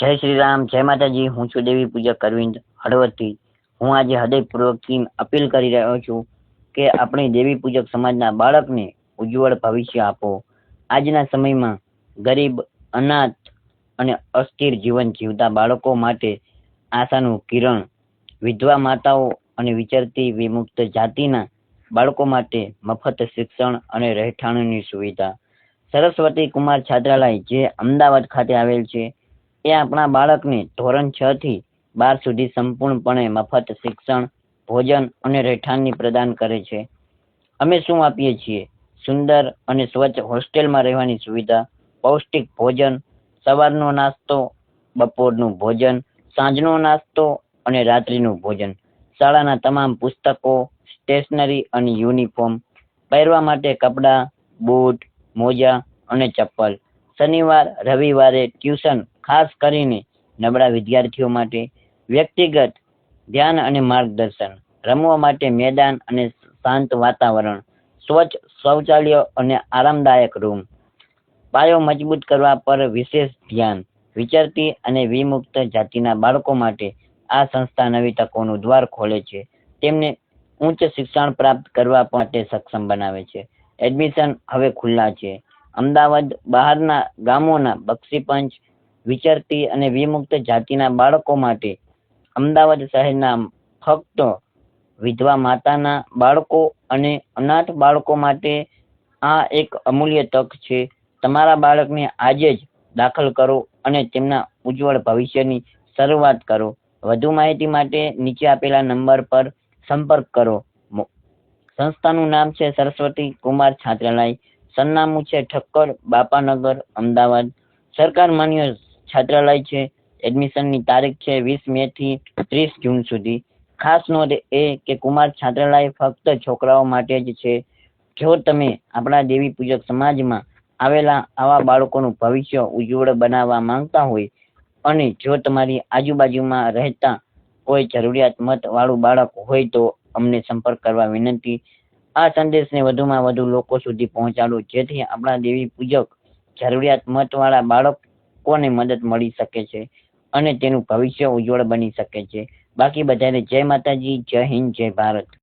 જય શ્રી રામ, જય માતાજી. હું છું દેવી પૂજક અરવિંદ હળવદથી. હું આજે હૃદયપૂર્વકથી અપીલ કરી રહ્યો છું કે આપણી દેવી પૂજક સમાજના બાળકને ઉજ્જવળ ભવિષ્ય આપો. આજના સમયમાં ગરીબ, અનાથ અને અસ્થિર જીવન જીવતા બાળકો માટે આશાનું કિરણ, વિધવા માતાઓ અને વિચરતી વિમુક્ત જાતિના બાળકો માટે મફત શિક્ષણ અને રહેઠાણની સુવિધા. સરસ્વતી કુમાર છાત્રાલય જે અમદાવાદ ખાતે આવેલ છે, એ આપણા બાળકને ધોરણ 6 થી 12 સુધી સંપૂર્ણપણે મફત શિક્ષણ, ભોજન અને રહેઠાણની પ્રદાન કરે છે. અમે શું આપીએ છીએ? સુંદર અને સ્વચ્છ હોસ્ટેલમાં રહેવાની સુવિધા, પૌષ્ટિક ભોજન, સવારનો નાસ્તો, બપોરનું ભોજન, સાંજનો નાસ્તો અને રાત્રિનું ભોજન, શાળાના તમામ પુસ્તકો, સ્ટેશનરી અને યુનિફોર્મ, પહેરવા માટે કપડાં, બૂટ, મોજા અને ચપ્પલ, શનિવાર રવિવારે ટ્યુશન, ખાસ કરીને નબળા વિદ્યાર્થીઓ માટે વ્યક્તિગત ધ્યાન અને માર્ગદર્શન, રમવા માટે મેદાન અને શાંત વાતાવરણ, સ્વચ્છ શૌચાલય અને આરામદાયક રૂમ. પાયો મજબૂત કરવા પર વિશેષ ધ્યાન. વિચરતી અને વિમુક્ત જાતિના બાળકો માટે આ સંસ્થા નવી તકોનું દ્વાર ખોલે છે, તેમને ઉચ્ચ શિક્ષણ પ્રાપ્ત કરવા માટે સક્ષમ બનાવે છે. એડમિશન હવે ખુલ્લા છે. અમદાવાદ બહારના ગામોના બક્ષીપંચ, વિચરતી અને વિમુક્ત જાતિના બાળકો માટે, અમદાવાદ શહેરના ફક્ત વિધવા માતાના બાળકો અને અનાથ બાળકો માટે આ એક અમૂલ્ય તક છે. તમારા બાળકને આજે જ દાખલ કરો અને તેમના ઉજ્જવળ ભવિષ્યની શરૂઆત કરો. વધુ માહિતી માટે નીચે આપેલા નંબર પર સંપર્ક કરો. સંસ્થાનું નામ છે સરસ્વતી કુમાર છાત્રાલય. સરનામું છે ઠક્કર, બાપાનગર, અમદાવાદ. સરકાર માન્ય છાત્રાલય છે. એડમિશનની તારીખ છે 20 મે થી 30 જૂન સુધી. ખાસ નોંધ એ કે કુમાર છાત્રાલય ફક્ત છોકરાઓ માટે જ છે. જો તમે આપણા દેવી પૂજક સમાજમાં આવેલા આવા બાળકોનું ભવિષ્ય ઉજ્જવળ બનાવવા માંગતા હોય અને જો તમારી આજુબાજુમાં રહેતા કોઈ જરૂરિયાતમંદ વાળું બાળક હોય તો અમને સંપર્ક કરવા વિનંતી. આ સંદેશને વધુમાં વધુ લોકો સુધી પહોંચાડો, જેથી આપણા દેવી પૂજક જરૂરિયાતમંદ વાળા બાળકોને મદદ મળી શકે છે અને તેનું ભવિષ્ય ઉજ્જવળ બની શકે છે. બાકી બધાને જય માતાજી, જય હિન્દ, જય ભારત.